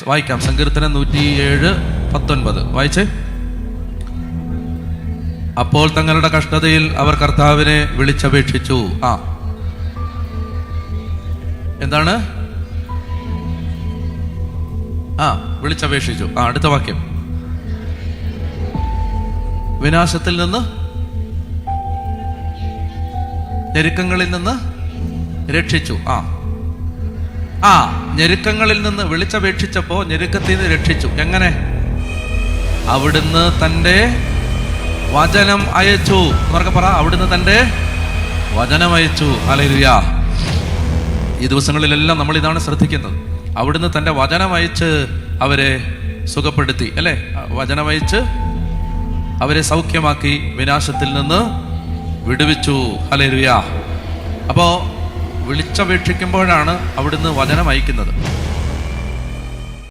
വായിക്കാം. സങ്കീർത്തനം 107:19 വായിച്ചേ. അപ്പോൾ തങ്ങളുടെ കഷ്ടതയിൽ അവർ കർത്താവിനെ വിളിച്ചപേക്ഷിച്ചു. എന്താണ്? വിളിച്ചപേക്ഷിച്ചു. അടുത്ത വാക്യം. വിനാശത്തിൽ നിന്ന്, ഞെരുക്കങ്ങളിൽ നിന്ന് രക്ഷിച്ചു. ഞെരുക്കങ്ങളിൽ നിന്ന് വിളിച്ചപേക്ഷിച്ചപ്പോ ഞെരുക്കത്തിൽ നിന്ന് രക്ഷിച്ചു. എങ്ങനെ? അവിടുന്ന് തൻ്റെ വചനം അയച്ചു. എന്നൊക്കെ പറ. അവിടുന്ന് തൻ്റെ വചനം അയച്ചു. ഹല്ലേലൂയ. ഈ ദിവസങ്ങളിലെല്ലാം നമ്മൾ ഇതാണ് ശ്രദ്ധിക്കുന്നത്. അവിടുന്ന് തൻ്റെ വചനം അയച്ച് അവരെ സുഖപ്പെടുത്തി, അല്ലേ? വചനം അയച്ച് അവരെ സൗഖ്യമാക്കി, വിനാശത്തിൽ നിന്ന് വിടുവിച്ചു. ഹല്ലേലൂയ. അപ്പോൾ വിളിച്ചപേക്ഷിക്കുമ്പോഴാണ് അവിടുന്ന് വചനം അയക്കുന്നത്.